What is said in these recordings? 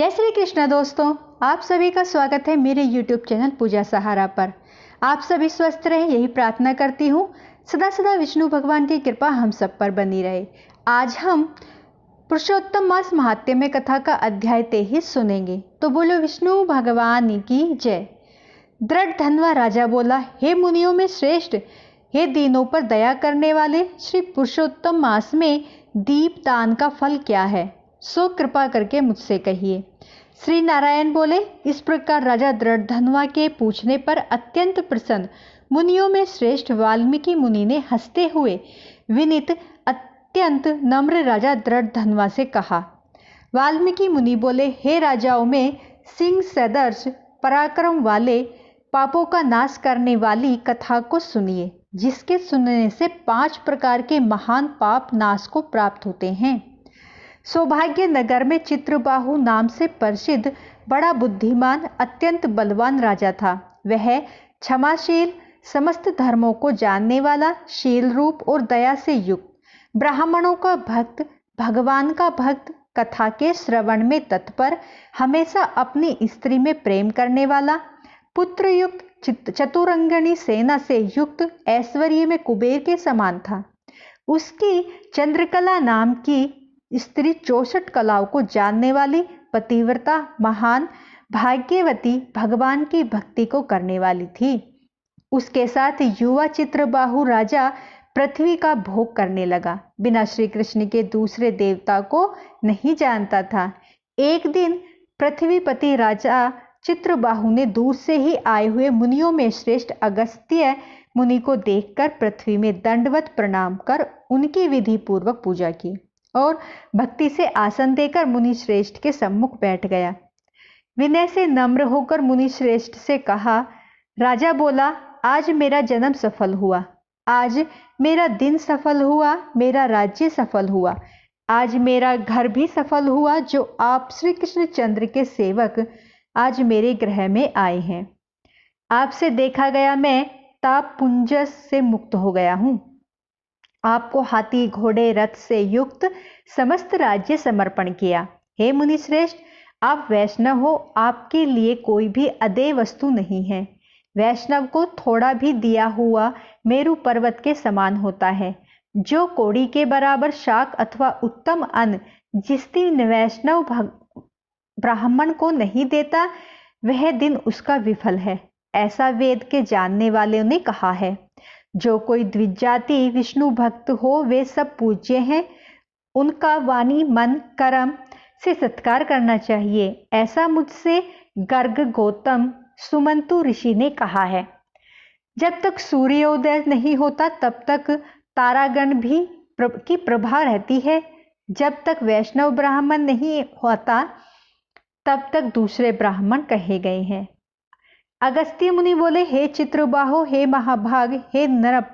जय श्री कृष्ण दोस्तों, आप सभी का स्वागत है मेरे YouTube चैनल पूजा सहारा पर। आप सभी स्वस्थ रहें यही प्रार्थना करती हूँ। सदा सदा विष्णु भगवान की कृपा हम सब पर बनी रहे। आज हम पुरुषोत्तम मास महात्म्य कथा का अध्याय 23 सुनेंगे। तो बोलो विष्णु भगवान की जय। दृढ़ धनवा राजा बोला, हे मुनियों में श्रेष्ठ, हे दीनों पर दया करने वाले, श्री पुरुषोत्तम मास में दीप दान का फल क्या है, सो कृपा करके मुझसे कहिए। श्री नारायण बोले, इस प्रकार राजा दृढ़ धनवा के पूछने पर अत्यंत प्रसन्न मुनियों में श्रेष्ठ वाल्मीकि मुनि ने हंसते हुए विनीत अत्यंत नम्र राजा दृढ़ धनवा से कहा। वाल्मीकि मुनि बोले, हे राजाओं में सिंह सदर्श पराक्रम वाले, पापों का नाश करने वाली कथा को सुनिए, जिसके सुनने से 5 प्रकार के महान पाप नाश को प्राप्त होते हैं। सौभाग्य नगर में चित्रबाहु नाम से प्रसिद्ध बड़ा बुद्धिमान अत्यंत बलवान राजा था। वह क्षमाशील, समस्त धर्मों को जानने वाला, शील रूप और दया से युक्त, ब्राह्मणों का भक्त, भगवान का भक्त, कथा के श्रवण में तत्पर, हमेशा अपनी स्त्री में प्रेम करने वाला, पुत्र युक्त, चतुरंगनी सेना से युक्त, ऐश्वर्य में कुबेर के समान था। उसकी चंद्रकला नाम की स्त्री 64 कलाओं को जानने वाली, पतिव्रता, महान, भाग्यवती, भगवान की भक्ति को करने वाली थी। उसके साथ युवा चित्रबाहु राजा पृथ्वी का भोग करने लगा, बिना श्री कृष्ण के दूसरे देवता को नहीं जानता था। एक दिन पृथ्वीपति राजा चित्रबाहु ने दूर से ही आए हुए मुनियों में श्रेष्ठ अगस्त्य मुनि को देखकर पृथ्वी में दंडवत प्रणाम कर उनकी विधि पूर्वक पूजा की और भक्ति से आसन देकर मुनि श्रेष्ठ के सम्मुख बैठ गया। विनय से नम्र होकर मुनि श्रेष्ठ से कहा। राजा बोला, आज मेरा जन्म सफल हुआ, आज मेरा दिन सफल हुआ, मेरा राज्य सफल हुआ, आज मेरा घर भी सफल हुआ, जो आप श्री कृष्णचंद्र के सेवक आज मेरे गृह में आए हैं। आपसे देखा गया मैं ताप पुंज से मुक्त हो गया हूँ। आपको हाथी, घोड़े, रथ से युक्त समस्त राज्य समर्पण किया। हे मुनि श्रेष्ठ, आप वैष्णव हो, आपके लिए कोई भी अदेय वस्तु नहीं है। वैष्णव को थोड़ा भी दिया हुआ मेरु पर्वत के समान होता है। जो कोड़ी के बराबर शाक अथवा उत्तम अन्न जिस दिन वैष्णव ब्राह्मण को नहीं देता, वह दिन उसका विफल है, ऐसा वेद के जानने वालों ने कहा है। जो कोई द्विजाति विष्णु भक्त हो, वे सब पूज्य हैं, उनका वाणी, मन, कर्म से सत्कार करना चाहिए, ऐसा मुझसे गर्ग गौतम सुमंतु ऋषि ने कहा है। जब तक सूर्योदय नहीं होता तब तक तारागण भी की प्रभा रहती है। जब तक वैष्णव ब्राह्मण नहीं होता तब तक दूसरे ब्राह्मण कहे गए हैं। अगस्त्य मुनि बोले, हे चित्रबाहो, हे महाभाग, हे नरप,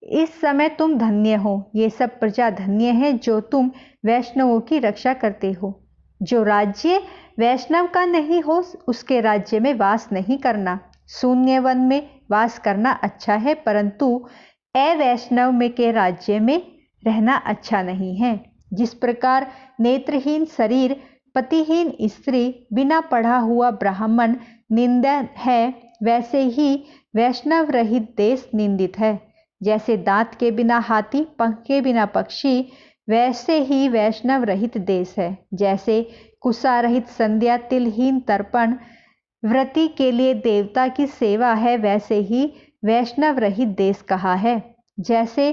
इस समय तुम धन्य हो। ये सब प्रजा धन्य है जो तुम वैष्णवों की रक्षा करते हो। जो राज्य वैष्णव का नहीं हो, उसके राज्य में वास नहीं करना। शून्य वन में वास करना अच्छा है, परंतु अवैष्णव में के राज्य में रहना अच्छा नहीं है। जिस प्रकार नेत्रहीन शरीर, पतिहीन स्त्री, बिना पढ़ा हुआ ब्राह्मण निंदा है, वैसे ही वैष्णव रहित देश निंदित है। जैसे दांत के बिना हाथी, पंख के बिना पक्षी, वैसे ही वैष्णव रहित देश है। जैसे कुशा रहित संध्या, तिलहीन तर्पण व्रती के लिए देवता की सेवा है, वैसे ही वैष्णव रहित देश कहा है। जैसे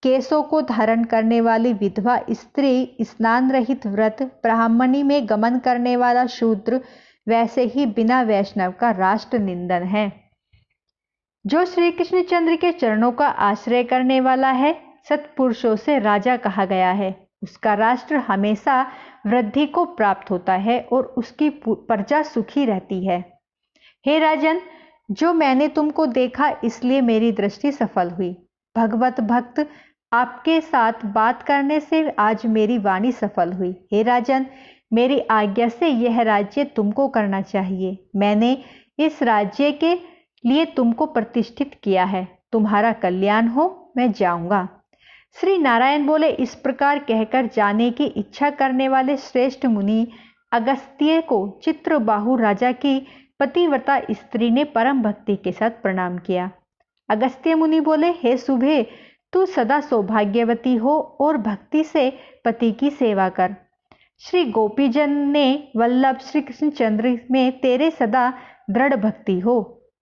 केशों को धारण करने वाली विधवा स्त्री, स्नान रहित व्रत, ब्राह्मणी में गमन करने वाला शूद्र, वैसे ही बिना वैष्णव का राष्ट्र निंदन है। जो श्री कृष्णचंद्र के चरणों का आश्रय करने वाला है, सत्पुरुषों से राजा कहा गया है, उसका राष्ट्र हमेशा वृद्धि को प्राप्त होता है और उसकी प्रजा सुखी रहती है। हे राजन, जो मैंने तुमको देखा इसलिए मेरी दृष्टि सफल हुई। भगवत भक्त आपके साथ बात करने से आज मेरी वाणी सफल हुई। हे राजन, मेरी आज्ञा से यह राज्य तुमको करना चाहिए। मैंने इस राज्य के लिए तुमको प्रतिष्ठित किया है। तुम्हारा कल्याण हो, मैं जाऊंगा। श्री नारायण बोले, इस प्रकार कहकर जाने की इच्छा करने वाले श्रेष्ठ मुनि अगस्त्य को चित्रबाहु राजा की पतिव्रता स्त्री ने परम भक्ति के साथ प्रणाम किया। अगस्त्य मुनि बोले, हे सुभे, तू सदा सौभाग्यवती हो और भक्ति से पति की सेवा कर। श्री गोपीजन ने वल्लभ श्री कृष्णचंद्र में तेरे सदा दृढ़ भक्ति हो।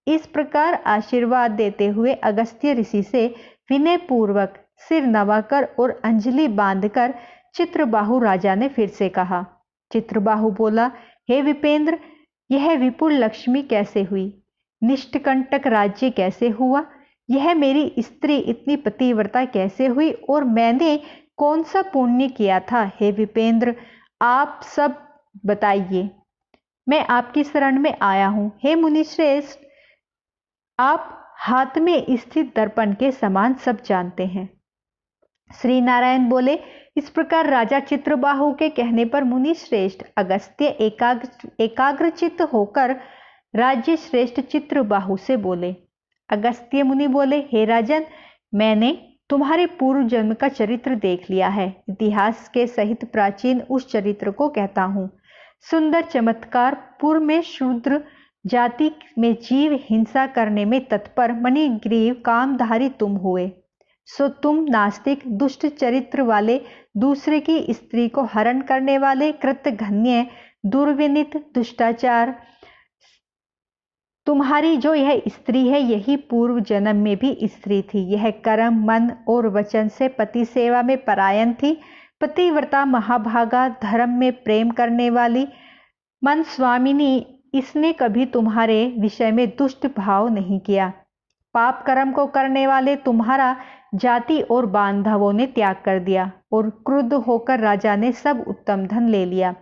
इस प्रकार आशीर्वाद देते हुए अगस्त्य ऋषि से विनय पूर्वक सिर नवाकर और अंजलि बांधकर चित्रबाहु राजा ने फिर से कहा। चित्रबाहु बोला, हे विपेंद्र, यह विपुल लक्ष्मी कैसे हुई? निष्कंटक राज्य कैसे हुआ? यह मेरी स्त्री इतनी पतिव्रता कैसे हुई? और मैंने कौन सा पुण्य किया था? हे विपेंद्र, आप सब बताइए, मैं आपकी शरण में आया हूं। हे मुनिश्रेष्ठ, आप हाथ में स्थित दर्पण के समान सब जानते हैं। श्री नारायण बोले, इस प्रकार राजा चित्रबाहु के कहने पर मुनि श्रेष्ठ अगस्त्य एकाग्रचित्त होकर राज्य श्रेष्ठ चित्रबाहु से बोले। अगस्त्य मुनि बोले, हे राजन, मैंने तुम्हारे पूर्व जन्म का चरित्र देख लिया है। इतिहास के सहित प्राचीन उस चरित्र को कहता हूँ। सुंदर चमत्कार, पूर्व में शूद्र जाति में जीव हिंसा करने में तत्पर मणिग्रीव कामधारी तुम हुए। सो तुम नास्तिक, दुष्ट चरित्र वाले, दूसरे की स्त्री को हरण करने वाले, कृतघ्ने, दुर्विनीत, दुष्टाचार, तुम्हारी जो यह स्त्री है यही पूर्व जन्म में भी स्त्री थी। यह कर्म, मन और वचन से पति सेवा में परायण थी। पतिव्रता, महाभागा, धर्म में प्रेम करने वाली, मन स्वामिनी, इसने कभी तुम्हारे विषय में दुष्ट भाव नहीं किया। पाप कर्म को करने वाले तुम्हारा जाति और बांधवों ने त्याग कर दिया और क्रुद्ध होकर राजा ने सब उत्तम धन ले लिया।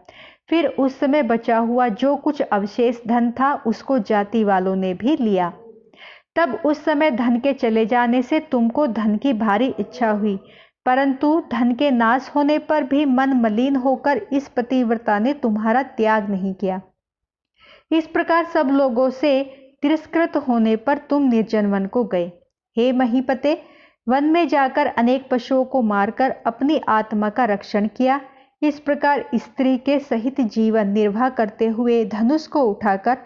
फिर उस समय बचा हुआ जो कुछ अवशेष धन था उसको जाति वालों ने भी लिया। तब उस समय धन के चले जाने से तुमको धन की भारी इच्छा हुई, परंतु धन के नाश होने पर भी मन मलिन होकर इस पतिव्रता ने तुम्हारा त्याग नहीं किया। इस प्रकार सब लोगों से तिरस्कृत होने पर तुम निर्जन वन को गए। हे महीपते, वन में जाकर अनेक पशुओं को मारकर अपनी आत्मा का रक्षण किया। इस प्रकार स्त्री के सहित जीवन निर्वाह करते हुए धनुष को उठाकर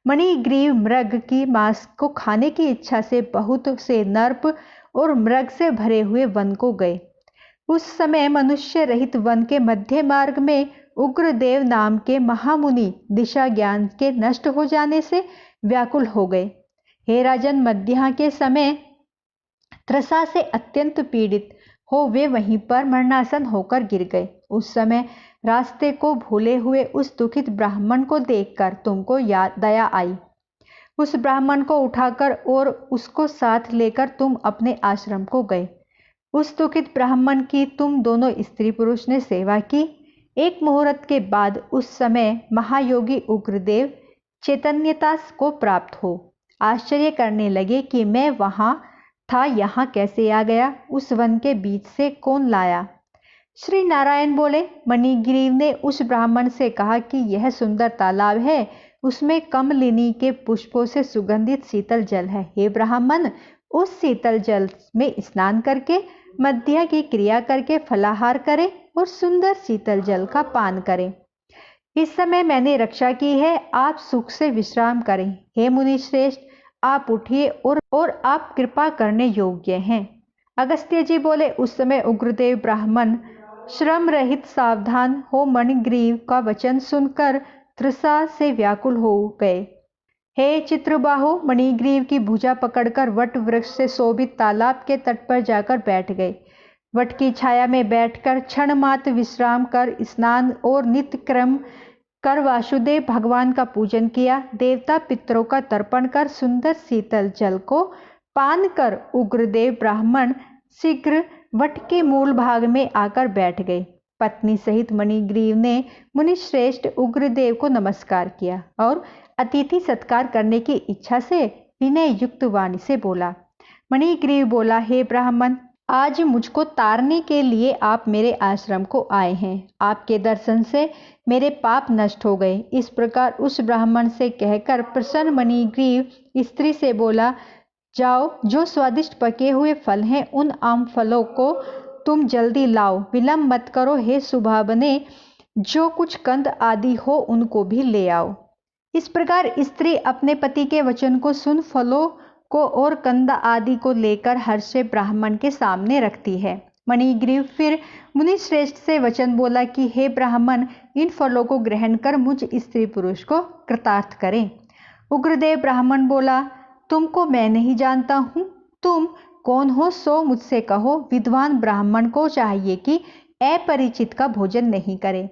मणिग्रीव मृग की मांस को खाने की इच्छा से बहुत से नर्प और मृग से भरे हुए वन को गए। उस समय मनुष्य रहित वन के मध्य मार्ग में उग्रदेव नाम के महामुनि दिशा ज्ञान के नष्ट हो जाने से व्याकुल हो गए। हे राजन, मध्याह्न के समय त्रसा से अत्यंत पीड़ित हो वे वहीं पर मरणासन होकर गिर गए। उस समय रास्ते को भूले हुए उस दुखित ब्राह्मण को देखकर तुमको दया आई। उस ब्राह्मण को उठाकर और उसको साथ लेकर तुम अपने आश्रम को गए। उस दुखित ब्राह्मण की तुम दोनों स्त्री पुरुष ने सेवा की। एक मुहूर्त के बाद उस समय महायोगी उग्रदेव चैतन्यता को प्राप्त हो आश्चर्य करने लगे कि मैं वहां था, यहाँ कैसे आ गया? उस वन के बीच से कौन लाया? श्री नारायण बोले, मणिग्रीव ने उस ब्राह्मण से कहा कि यह सुंदर तालाब है, उसमें कमलिनी के पुष्पों से सुगंधित शीतल जल है। हे ब्राह्मण, उस शीतल जल में स्नान करके मध्य की क्रिया करके फलाहार करें और सुंदर शीतल जल का पान करें। इस समय मैंने रक्षा की है, आप सुख से विश्राम करें। हे मुनि श्रेष्ठ, आप उठिए और आप कृपा करने योग्य हैं। अगस्त्य जी बोले, उस समय उग्रदेव ब्राह्मण श्रम रहित सावधान हो मणिग्रीव का वचन सुनकर तृषा से व्याकुल हो गए। हे चित्रबाहु, मणिग्रीव की भुजा पकड़कर वट वृक्ष से शोभित तालाब के तट पर जाकर बैठ गए। वट की छाया में बैठकर क्षण मात्र विश्राम कर स्नान और नित्य क्रम कर वासुदेव भगवान का पूजन किया। देवता पितरों का तर्पण कर सुंदर शीतल जल को पान कर उग्रदेव ब्राह्मण शीघ्र वट के मूल भाग में आकर बैठ गए। पत्नी सहित मणिग्रीव ने मुनिश्रेष्ठ उग्रदेव को नमस्कार किया और अतिथि सत्कार करने की इच्छा से विनय युक्त वाणी से बोला। मणिग्रीव बोला, हे ब्राह्मण, आज मुझको तारने के लिए आप मेरे आश्रम को आए हैं। आपके दर्शन से मेरे पाप नष्ट हो गए। इस प्रकार उस ब्राह्मण से कहकर प्रसन्न मणिग्रीव स्त्री से बोला, जाओ, जो स्वादिष्ट पके हुए फल हैं उन आम फलों को तुम जल्दी लाओ, विलंब मत करो। हे सुभावने, जो कुछ कंद आदि हो उनको भी ले आओ। इस प्रकार स्त्री अपने पति के वचन को सुन फलों को और कंद आदि को लेकर हर्ष से ब्राह्मण के सामने रखती है। मणिग्रीव फिर मुनि श्रेष्ठ से वचन बोला कि हे ब्राह्मण, इन फलों को ग्रहण कर मुझ स्त्री पुरुष को कृतार्थ करें। उग्रदेव ब्राह्मण बोला, तुमको मैं नहीं जानता हूं, तुम कौन हो सो मुझसे कहो। विद्वान ब्राह्मण को चाहिए कि अपरिचित का भोजन नहीं करे।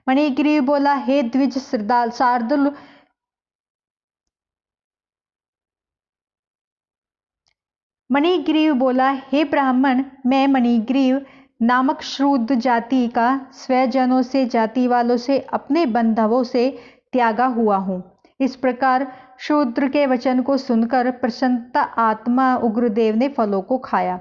मणिग्रीव बोला, हे द्विज शार्दूल, मणिग्रीव बोला, हे ब्राह्मण, मैं मणिग्रीव नामक शूद्र जाति का स्वजनों से, जाति वालों से, अपने बंधुओं से त्यागा हुआ हूँ। इस प्रकार शूद्र के वचन को सुनकर प्रसन्नता आत्मा उग्रदेव ने फलों को खाया।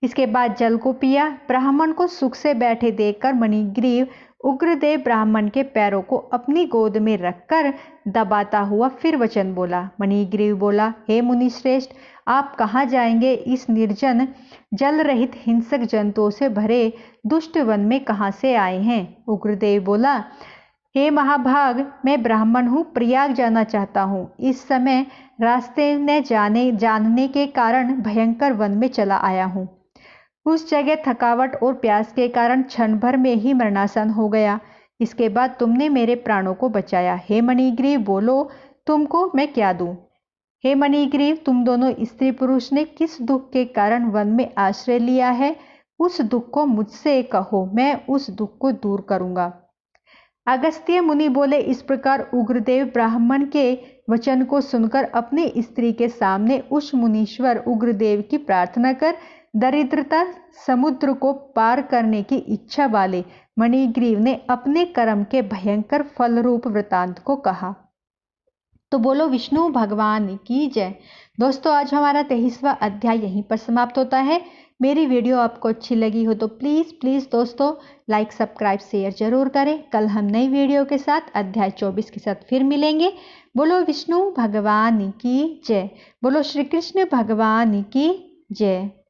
इसके बाद जल को पिया। ब्राह्मण को सुख से बैठे देखकर मणिग्रीव उग्रदेव ब्राह्मण के पैरों को अपनी गोद में रखकर दबाता हुआ फिर वचन बोला। मणिग्रीव बोला, हे मुनि श्रेष्ठ, आप कहाँ जाएंगे? इस निर्जन जल रहित हिंसक जंतुओं से भरे दुष्ट वन में कहाँ से आए हैं? उग्रदेव बोला, हे महाभाग, मैं ब्राह्मण हूँ, प्रयाग जाना चाहता हूँ। इस समय रास्ते न जानने के कारण भयंकर वन में चला आया हूँ। उस जगह थकावट और प्यास के कारण क्षण भर में ही मरणासन हो गया। इसके बाद तुमने मेरे प्राणों को बचाया। हे मणिग्रीव, बोलो तुमको मैं क्या दूं? हे मणिग्रीव, तुम दोनों स्त्री पुरुष ने किस दुख के कारण वन में आश्रय लिया है, उस दुख को मुझसे कहो, मैं उस दुख को दूर करूंगा। अगस्त्य मुनि बोले, इस प्रकार उग्रदेव ब्राह्मण के वचन को सुनकर अपनी स्त्री के सामने उस मुनीश्वर उग्रदेव की प्रार्थना कर दरिद्रता समुद्र को पार करने की इच्छा वाले मणिग्रीव ने अपने कर्म के भयंकर फल रूप वृतांत को कहा। तो बोलो विष्णु भगवान की जय। दोस्तों, आज हमारा 23वां अध्याय यहीं पर समाप्त होता है। मेरी वीडियो आपको अच्छी लगी हो तो प्लीज़ दोस्तों लाइक, सब्सक्राइब, शेयर जरूर करें। कल हम नई वीडियो के साथ अध्याय 24 के साथ फिर मिलेंगे। बोलो विष्णु भगवान की जय। बोलो श्री कृष्ण भगवान की जय।